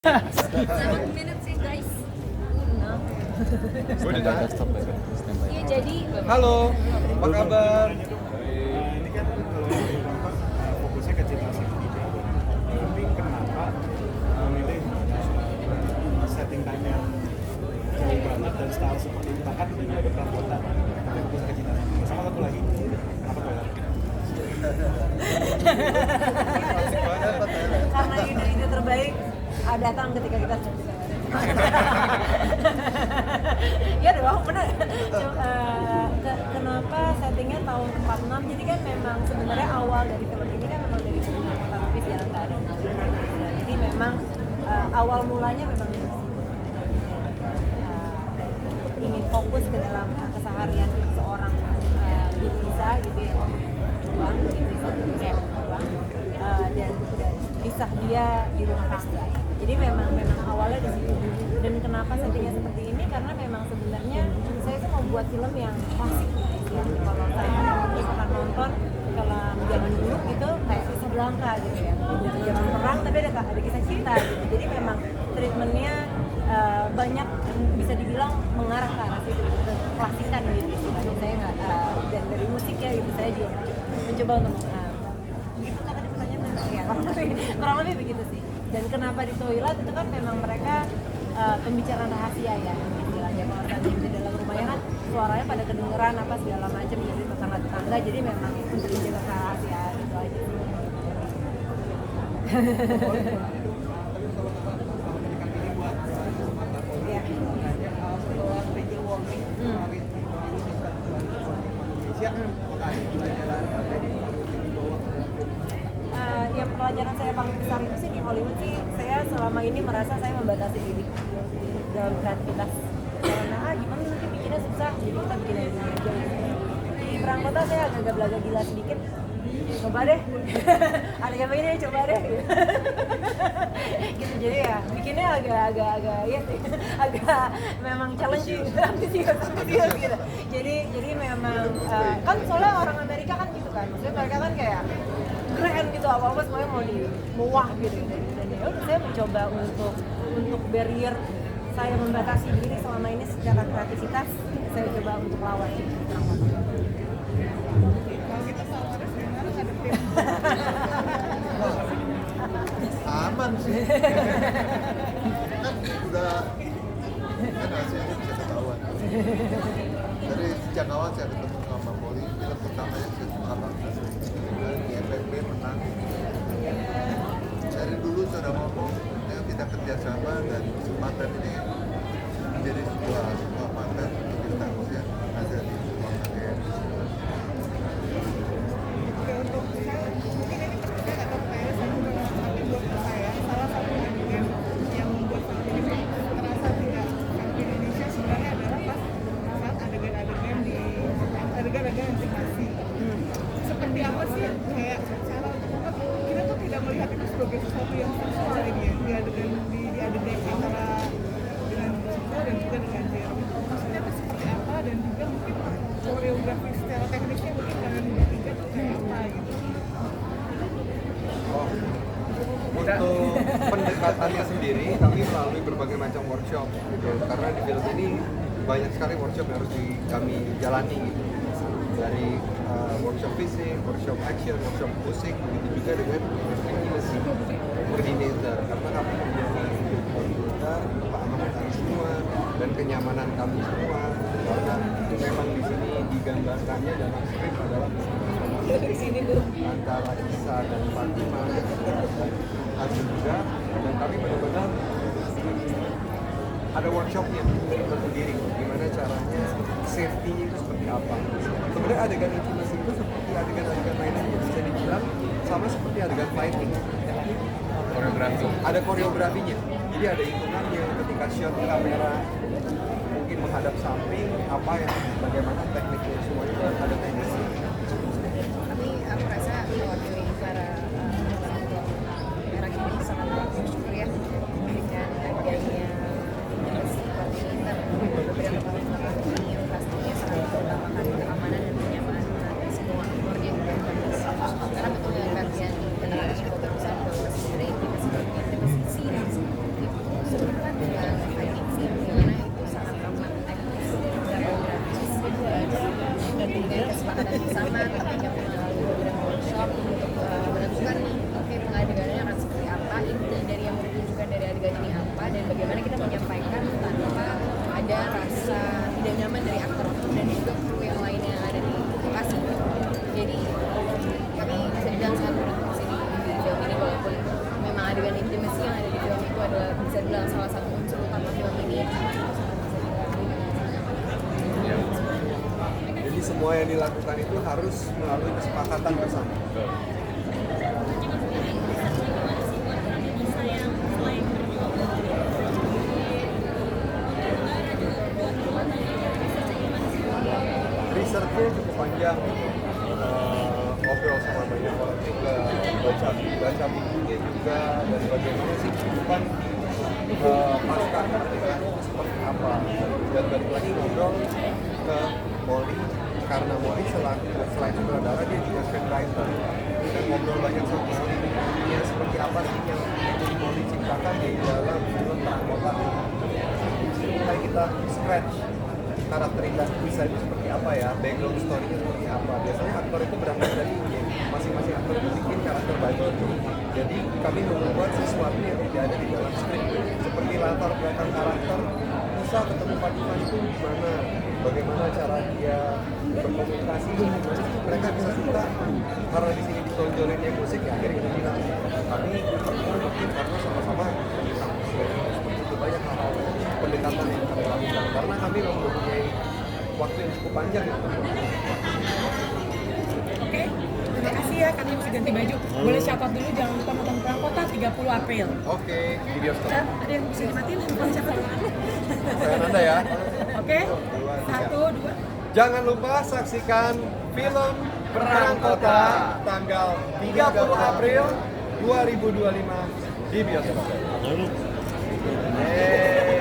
7 minutes sih guys. No. Iya jadi. Halo, apa kabar? Ini kan kalau nonton fokusnya ke cinta segitiga. Tapi kenapa memilih setting time yang jauh banget dan style seperti itu? Bahkan ada perabotan tapi fokus ke cinta segitiga. Sama satu lagi, kenapa Thailand? Karena ide-ide terbaik datang ketika kita ya dong, benar. Kenapa settingnya tahun 46? Jadi kan memang sebenarnya awal dari film ini kan memang dari fotografi Jalan Tari. Jadi memang awal mulanya memang ingin fokus ke dalam keseharian seorang ibu Lisa gitu ya, dan kisah dia di rumah tangga. Jadi memang awalnya di situ. Dan kenapa settingnya seperti ini? Karena memang sebenarnya saya tuh mau buat film yang klasik gitu ya. Kalau saya pernah nonton film zaman dulu gitu kayak Casablanca gitu ya. Zaman perang tapi ada kisah cinta gitu. Jadi memang treatmentnya banyak bisa dibilang mengarah ke arah situ, ke klasikan gitu. Saya nggak dan dari musik ya gitu saya juga mencoba untuk gitu kan ada pertanyaan ya kurang lebih begitu sih. Dan kenapa di toilet itu kan memang mereka pembicaraan rahasia ya, istilahnya kalau tadi di dalam rumahnya kan suaranya pada kedengeran apa segala macam jadi tetangga, jadi memang untuk menjaga kerahasiaan itu aja sih. Yang pelajaran saya paling besar itu sih di Hollywood sih, saya selama ini merasa saya membatasi diri dalam kreativitas karena gimana nanti bikinnya susah, jadi kita bikin aja. Di Perang Kota saya agak belaga gila sedikit, coba deh ada yang begini coba deh gitu. Jadi ya bikinnya agak ya sih agak memang challenging ambisius gitu. Jadi memang kan soalnya orang Amerika kan gitu kan, maksudnya mereka kan kayak keren gitu, apa-apa semuanya mau wah gitu. Dan ya udah saya mencoba untuk barrier saya membatasi diri selama ini secara kreativitas, saya coba untuk lawan gitu. Kalau kita salah sebenarnya ada tim. Aman sih. Kan udah kan hasilnya bisa ketahuan. Dari sejak awal saya ketemu sama Poli, film pertamanya saya suka banget. Dan di FFP menang. Dari dulu sudah ngomong, ayo kita kerjasama dan kesempatan ini menjadi sebuah kesempatan untuk kita ya ada di ruang KKN. Oke, untuk saya mungkin ini saya nggak tahu saya juga tapi buat saya salah satu yang membuat film ini terasa tidak di Indonesia sebenarnya adalah pas saat adegan-adegan yang dikasih. Seperti apa sih kayak cara kita tuh tidak melihat itu sebagai sesuatu yang seksual ini ya, di adegan antara dengan Ciko dan juga dengan Jeremy. Maksudnya itu seperti apa dan juga mungkin koreografi secara teknisnya mungkin kalian bertiga tuh kayak apa gitu. Untuk pendekatannya sendiri kami melalui berbagai macam workshop gitu. Karena di film ini banyak sekali workshop yang harus kami jalani gitu. Dari workshop fisik, workshop action, workshop musik, begitu juga dengan intimacy coordinator. Karena kami menjadi coordinator, keamanan kami semua dan kenyamanan kami semua. Karena memang di sini digambarkannya dalam skrip adalah antara Isa dan Fatima dan Azul juga, dan kami benar-benar ada workshopnya tersendiri gimana caranya safety-nya itu seperti apa. Sebenarnya adegan intimasi itu seperti adegan-adegan lainnya yang bisa dibilang sama seperti adegan fighting. Koreografi. Ada koreografinya. Jadi ada hitungannya ketika shot kamera mungkin menghadap samping apa yang bagaimana tekniknya semua itu ada teknisnya. Kami merasa mewakili para merah ini sangat bersyukur ya dengan adanya seperti ini beberapa tahun belakangan ini yang pastinya sangat mengutamakan keamanan dan kenyamanan semua aktornya karena betul yang kalian kenal di kota besar sendiri kita seperti sih bagaimana kita menyampaikan tanpa ada rasa tidak nyaman dari aktor dan juga kru yang lainnya yang ada di lokasi. Jadi kami bisa dibilang sangat berkontribusi di film ini, walaupun memang adegan intimasi yang ada di film itu adalah bisa dibilang salah satu unsur utama film ini. Jadi semua yang dilakukan itu harus melalui kesepakatan bersama. Researchnya cukup panjang, ngobrol sama banyak orang juga, baca bukunya juga, dan bagaimana sih kehidupan pasca pernikahan itu seperti apa. Dan balik lagi ngobrol ke Molly, karena Molly selain sutradara dia juga scriptwriter. Dan ngobrol banyak sama Molly, dunia seperti apa sih yang Molly ciptakan di dalam film Perang Kota. Mulai kita scratch karakterisasi bisa itu seperti apa ya, background story-nya seperti apa. Biasanya aktor itu berangkat dari masing-masing aktor itu bikin karakter baru. Jadi kami membuat sesuatu yang tidak ada di dalam skrip, seperti latar belakang karakter. Bisa ketemu Fatima itu gimana, bagaimana cara dia berkomunikasi, gimana sih mereka bisa suka. Karena di sini ditonjolinnya musik, ya akhirnya kita bilang kami mungkin karena sama-sama tentang musik. Seperti itu banyak hal-hal pendekatan yang kami lakukan karena kami mempunyai waktu yang cukup panjang ya. Oke, terima kasih ya, kami mesti ganti baju. Boleh shout out dulu, jangan lupa nonton Perang Kota 30 April. Oke, di bioskop. Ada yang bisa dimatiin handphone siapa tuh? Saya Nanda ya. Oke, 1, 2. Jangan lupa saksikan film Perang Kota tanggal 30 April 2025 di bioskop. Yeay.